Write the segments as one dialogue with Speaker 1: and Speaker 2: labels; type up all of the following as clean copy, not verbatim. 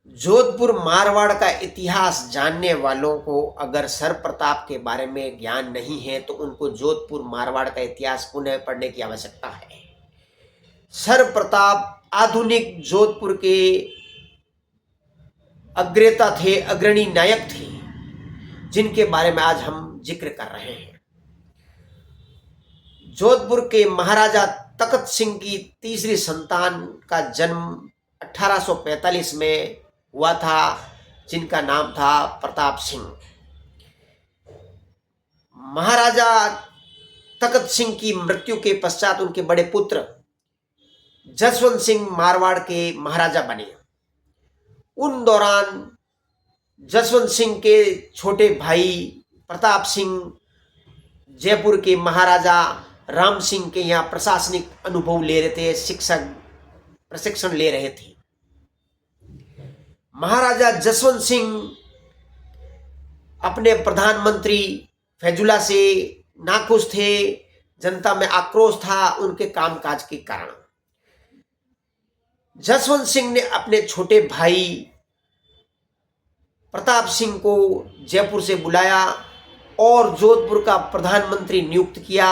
Speaker 1: जोधपुर मारवाड़ का इतिहास जानने वालों को अगर सर प्रताप के बारे में ज्ञान नहीं है तो उनको जोधपुर मारवाड़ का इतिहास पुनः पढ़ने की आवश्यकता है। सर प्रताप आधुनिक जोधपुर के अग्रता थे, अग्रणी नायक थे, जिनके बारे में आज हम जिक्र कर रहे हैं। जोधपुर के महाराजा तखत सिंह की तीसरी संतान का जन्म 1845 में हुआ था, जिनका नाम था प्रताप सिंह। महाराजा तखत सिंह की मृत्यु के पश्चात उनके बड़े पुत्र जसवंत सिंह मारवाड़ के महाराजा बने। उन दौरान जसवंत सिंह के छोटे भाई प्रताप सिंह जयपुर के महाराजा राम सिंह के यहाँ प्रशासनिक अनुभव ले रहे थे, शिक्षक प्रशिक्षण ले रहे थे। महाराजा जसवंत सिंह अपने प्रधानमंत्री फैजुला से नाखुश थे, जनता में आक्रोश था उनके कामकाज के कारण। जसवंत सिंह ने अपने छोटे भाई प्रताप सिंह को जयपुर से बुलाया और जोधपुर का प्रधानमंत्री नियुक्त किया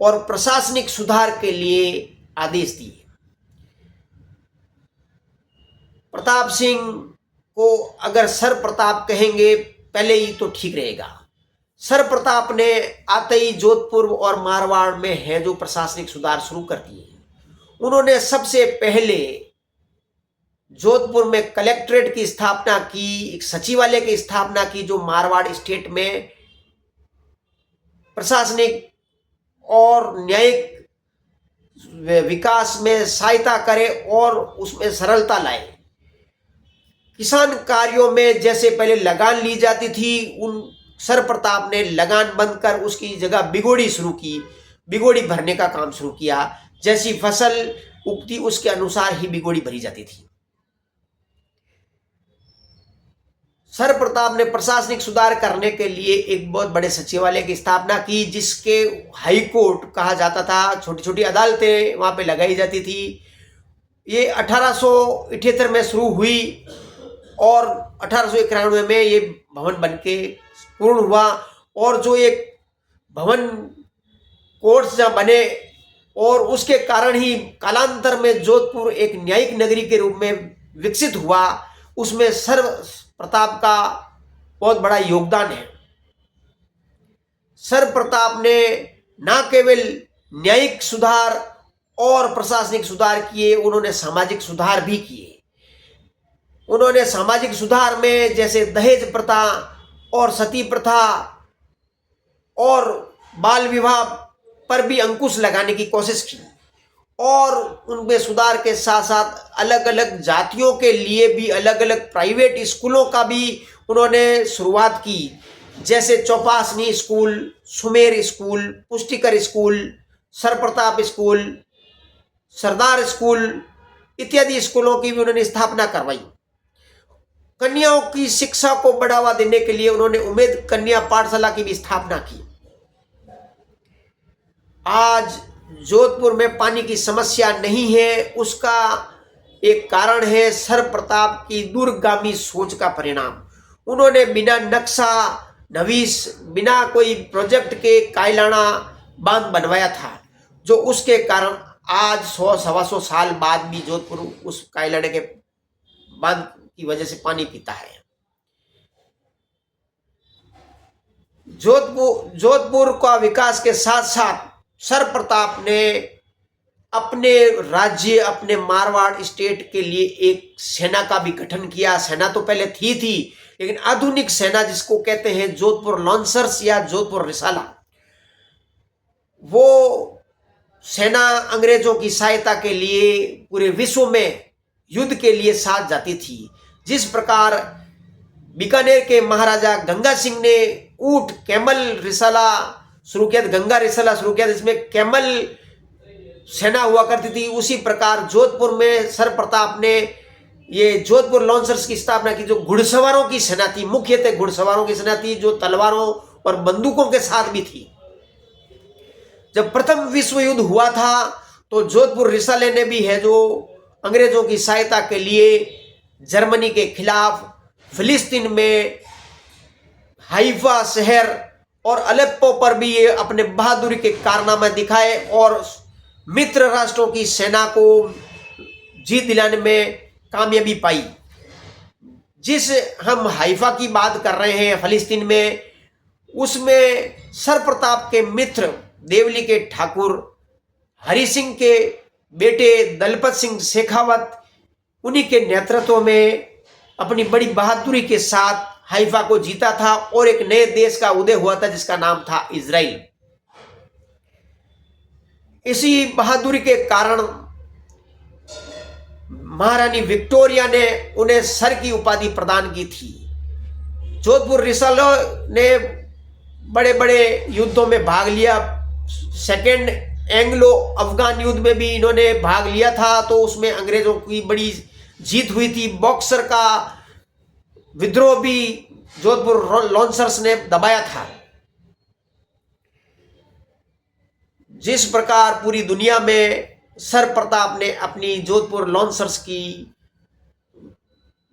Speaker 1: और प्रशासनिक सुधार के लिए आदेश दिए। प्रताप सिंह को अगर सर प्रताप कहेंगे पहले ही तो ठीक रहेगा। सर प्रताप ने आते ही जोधपुर और मारवाड़ में है जो प्रशासनिक सुधार शुरू कर दिए। उन्होंने सबसे पहले जोधपुर में कलेक्ट्रेट की स्थापना की, एक सचिवालय की स्थापना की जो मारवाड़ स्टेट में प्रशासनिक और न्यायिक विकास में सहायता करे और उसमें सरलता लाए। किसान कार्यों में जैसे पहले लगान ली जाती थी, उन सर प्रताप ने लगान बंद कर उसकी जगह बिगोड़ी शुरू की, बिगोड़ी भरने का काम शुरू किया। जैसी फसल उगती उसके अनुसार ही बिगोड़ी भरी जाती थी। सर प्रताप ने प्रशासनिक सुधार करने के लिए एक बहुत बड़े सचिवालय की स्थापना की, जिसके हाई कोर्ट कहा जाता था। छोटी छोटी अदालतें वहां पे लगाई जाती थी। ये 1878 में शुरू हुई और 1891 में ये भवन बनके पूर्ण हुआ। और जो एक भवन कोर्ट्स जहाँ बने और उसके कारण ही कालांतर में जोधपुर एक न्यायिक नगरी के रूप में विकसित हुआ, उसमें सर प्रताप का बहुत बड़ा योगदान है। सर प्रताप ने न केवल न्यायिक सुधार और प्रशासनिक सुधार किए, उन्होंने सामाजिक सुधार भी किए। उन्होंने सामाजिक सुधार में जैसे दहेज प्रथा और सती प्रथा और बाल विवाह पर भी अंकुश लगाने की कोशिश की और उनमें सुधार के साथ साथ अलग अलग जातियों के लिए भी अलग अलग प्राइवेट स्कूलों का भी उन्होंने शुरुआत की, जैसे Chopasni school, Sumer school, Pushtikar school, Sir Pratap school, Sardar school इत्यादि स्कूलों की भी उन्होंने स्थापना करवाई। कन्याओं की शिक्षा को बढ़ावा देने के लिए उन्होंने उम्मेद कन्या पाठशाला की भी स्थापना की। आज जोधपुर में पानी की समस्या नहीं है, उसका एक कारण है सर प्रताप की दूरगामी सोच का परिणाम। उन्होंने बिना नक्शा नवीस, बिना कोई प्रोजेक्ट के कायलाना बांध बनवाया था, जो उसके कारण आज 100-125 साल बाद भी जोधपुर उस कायलाने के बांध की वजह से पानी पीता है। जोधपुर का विकास के साथ साथ सर प्रताप ने अपने राज्य, अपने मारवाड़ स्टेट के लिए एक सेना का भी गठन किया। सेना तो पहले थी, लेकिन आधुनिक सेना जिसको कहते हैं जोधपुर लॉन्सर्स या जोधपुर रिसाला, वो सेना अंग्रेजों की सहायता के लिए पूरे विश्व में युद्ध के लिए साथ जाती थी। जिस प्रकार बीकानेर के महाराजा गंगा सिंह ने ऊंट कैमल रिसाला शुरू किया, गंगा रिसाला शुरू किया, जिसमें कैमल सेना हुआ करती थी, उसी प्रकार जोधपुर में सर प्रताप ने ये जोधपुर लॉन्सर्स की स्थापना की, जो घुड़सवारों की सेना थी, मुख्यतः घुड़सवारों की सेना थी, जो तलवारों और बंदूकों के साथ भी थी। जब प्रथम विश्व युद्ध हुआ था तो जोधपुर रिसाले ने भी है जो अंग्रेजों की सहायता के लिए जर्मनी के खिलाफ फिलिस्तीन में हाइफा शहर और अलेप्पो पर भी ये अपने बहादुरी के कारनामे दिखाए और मित्र राष्ट्रों की सेना को जीत दिलाने में कामयाबी पाई। जिस हम हाइफा की बात कर रहे हैं फिलिस्तीन में, उसमें सर प्रताप के मित्र देवली के ठाकुर हरि सिंह के बेटे दलपत सिंह शेखावत, उन्हीं के नेतृत्व में अपनी बड़ी बहादुरी के साथ हाइफा को जीता था और एक नए देश का उदय हुआ था जिसका नाम था इजराइल। इसी बहादुरी के कारण महारानी विक्टोरिया ने उन्हें सर की उपाधि प्रदान की थी। जोधपुर रिसालो ने बड़े बड़े युद्धों में भाग लिया। सेकेंड एंग्लो अफगान युद्ध में भी इन्होंने भाग लिया था, तो उसमें अंग्रेजों की बड़ी जीत हुई थी। बॉक्सर का विद्रोह भी जोधपुर लॉन्सर्स ने दबाया था। जिस प्रकार पूरी दुनिया में सर प्रताप ने अपनी जोधपुर लॉन्सर्स की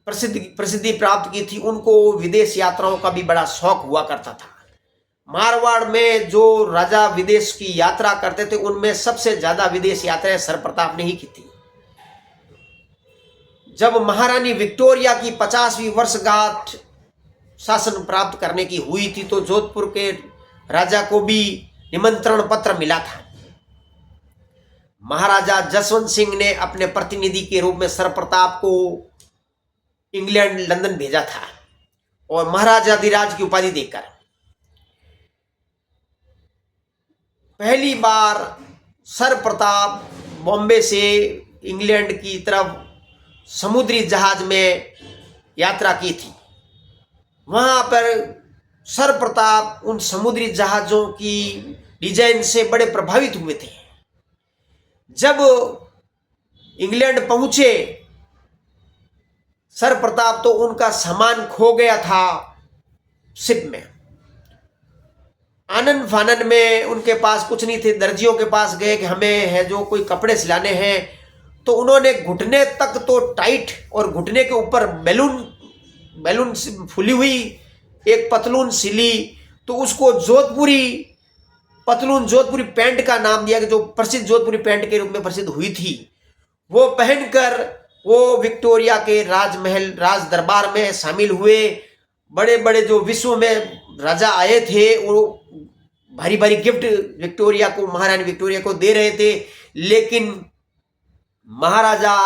Speaker 1: प्रसिद्धि प्राप्त की थी, उनको विदेश यात्राओं का भी बड़ा शौक हुआ करता था। मारवाड़ में जो राजा विदेश की यात्रा करते थे, उनमें सबसे ज्यादा विदेश यात्राएं सर प्रताप ने ही की थी। जब महारानी विक्टोरिया की 50वीं वर्षगांठ शासन प्राप्त करने की हुई थी, तो जोधपुर के राजा को भी निमंत्रण पत्र मिला था। महाराजा जसवंत सिंह ने अपने प्रतिनिधि के रूप में सर प्रताप को इंग्लैंड लंदन भेजा था और महाराजाधिराज की उपाधि देकर। पहली बार सर प्रताप बॉम्बे से इंग्लैंड की तरफ समुद्री जहाज में यात्रा की थी। वहां पर सर प्रताप उन समुद्री जहाजों की डिजाइन से बड़े प्रभावित हुए थे। जब इंग्लैंड पहुंचे सर प्रताप, तो उनका सामान खो गया था शिप में। आनन फानन में उनके पास कुछ नहीं थे। दर्जियों के पास गए कि हमें है जो कोई कपड़े सिलाने हैं, तो उन्होंने घुटने तक तो टाइट और घुटने के ऊपर बैलून फुली हुई एक पतलून सिली, तो उसको जोधपुरी पतलून, जोधपुरी पैंट का नाम दिया, कि जो प्रसिद्ध जोधपुरी पैंट के रूप में प्रसिद्ध हुई थी। वो पहनकर वो विक्टोरिया के राजमहल राज दरबार में शामिल हुए। बड़े बड़े जो विश्व में राजा आए थे, वो भारी भारी गिफ्ट विक्टोरिया को, महारानी विक्टोरिया को दे रहे थे, लेकिन महाराजा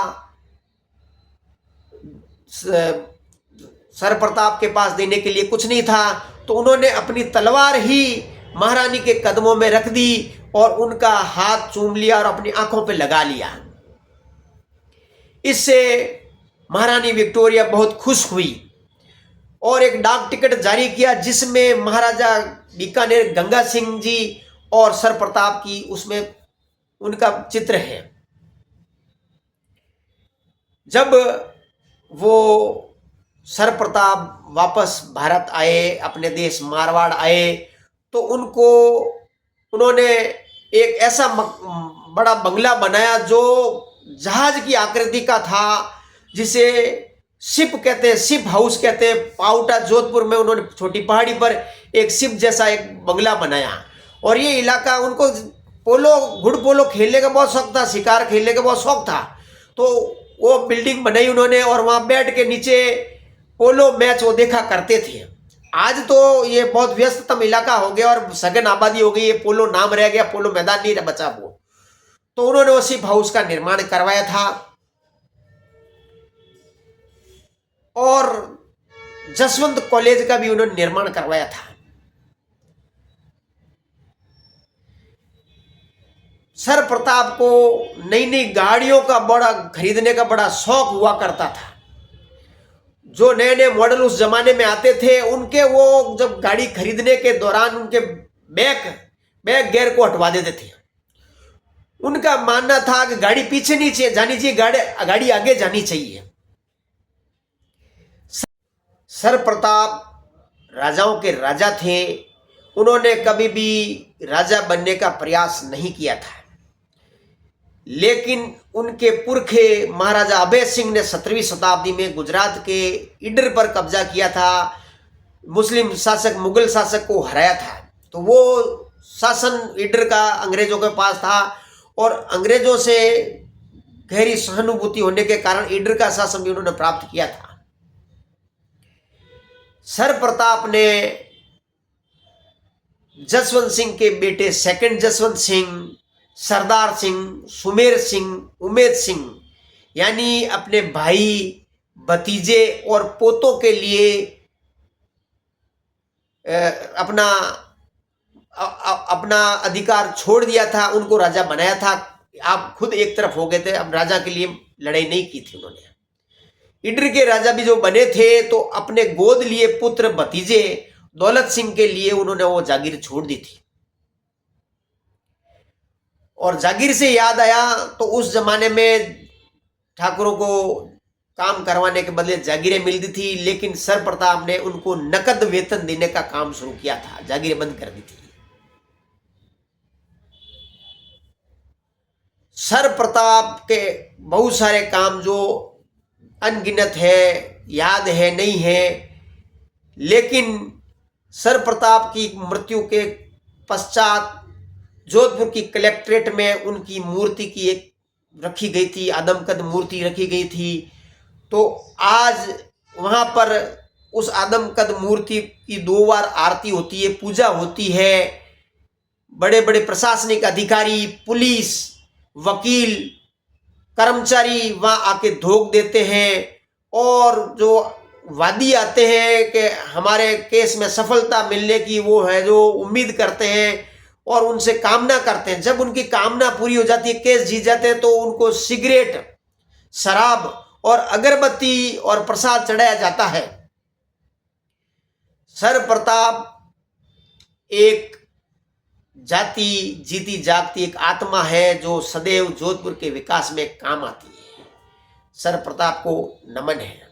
Speaker 1: सर प्रताप के पास देने के लिए कुछ नहीं था। तो उन्होंने अपनी तलवार ही महारानी के कदमों में रख दी और उनका हाथ चूम लिया और अपनी आंखों पे लगा लिया। इससे महारानी विक्टोरिया बहुत खुश हुई और एक डाक टिकट जारी किया, जिसमें महाराजा बीकानेर गंगा सिंह जी और सर प्रताप की उसमें उनका चित्र है। जब वो सर प्रताप वापस भारत आए, अपने देश मारवाड़ आए, तो उन्होंने एक ऐसा बड़ा बंगला बनाया जो जहाज की आकृति का था, जिसे शिप कहते हैं, शिप हाउस कहते हैं। पाउटा जोधपुर में उन्होंने छोटी पहाड़ी पर एक शिप जैसा एक बंगला बनाया। और ये इलाका, उनको घुड़ पोलो खेलने का बहुत शौक था, शिकार खेलने का बहुत शौक था। तो वो बिल्डिंग बनाई उन्होंने और वहां बैठ के नीचे पोलो मैच वो देखा करते थे। आज तो ये बहुत व्यस्ततम इलाका हो गया और सघन आबादी हो गई, ये पोलो नाम रह गया, पोलो मैदान नहीं बचा वो। तो उन्होंने वो शिप हाउस का निर्माण करवाया था और जसवंत कॉलेज का भी उन्होंने निर्माण करवाया था। सर प्रताप को नई नई गाड़ियों का बड़ा खरीदने का बड़ा शौक हुआ करता था। जो नए नए मॉडल उस जमाने में आते थे, उनके वो जब गाड़ी खरीदने के दौरान उनके बैक गियर को हटवा देते थे। उनका मानना था कि गाड़ी पीछे नहीं जानी चाहिए, गाड़ी आगे जानी चाहिए। सर प्रताप राजाओं के राजा थे, उन्होंने कभी भी राजा बनने का प्रयास नहीं किया था। लेकिन उनके पुरखे महाराजा अभय सिंह ने 17वीं शताब्दी में गुजरात के ईडर पर कब्जा किया था, मुस्लिम शासक मुगल शासक को हराया था। तो वो शासन ईडर का अंग्रेजों के पास था और अंग्रेजों से गहरी सहानुभूति होने के कारण ईडर का शासन भी उन्होंने प्राप्त किया था। सर प्रताप ने जसवंत सिंह के बेटे सेकंड जसवंत सिंह, सरदार सिंह, सुमेर सिंह, उमेद सिंह यानी अपने भाई, भतीजे और पोतों के लिए अपना अधिकार छोड़ दिया था, उनको राजा बनाया था। आप खुद एक तरफ हो गए थे, अब राजा के लिए लड़ाई नहीं की थी उन्होंने। ईडर के राजा भी जो बने थे तो अपने गोद लिए पुत्र भतीजे दौलत सिंह के लिए उन्होंने वो जागीर छोड़ दी थी। और जागीर से याद आया तो उस जमाने में ठाकुरों को काम करवाने के बदले जागीरें मिलती थी, लेकिन सर प्रताप ने उनको नकद वेतन देने का काम शुरू किया था, जागीरें बंद कर दी थी। सर प्रताप के बहुत सारे काम जो अनगिनत है, याद है नहीं है, लेकिन सर प्रताप की मृत्यु के पश्चात जोधपुर की कलेक्ट्रेट में उनकी मूर्ति की एक रखी गई थी, आदमकद मूर्ति रखी गई थी। तो आज वहाँ पर उस आदमकद मूर्ति की 2 बार आरती होती है, पूजा होती है। बड़े बड़े प्रशासनिक अधिकारी, पुलिस, वकील, कर्मचारी वहाँ आके धोख देते हैं और जो वादी आते हैं कि हमारे केस में सफलता मिलने की वो है जो उम्मीद करते हैं और उनसे कामना करते हैं। जब उनकी कामना पूरी हो जाती है, केस जीत जाते हैं, तो उनको सिगरेट, शराब और अगरबत्ती और प्रसाद चढ़ाया जाता है। सर प्रताप एक जाति जीती जागती एक आत्मा है जो सदैव जोधपुर के विकास में काम आती है। सर प्रताप को नमन है।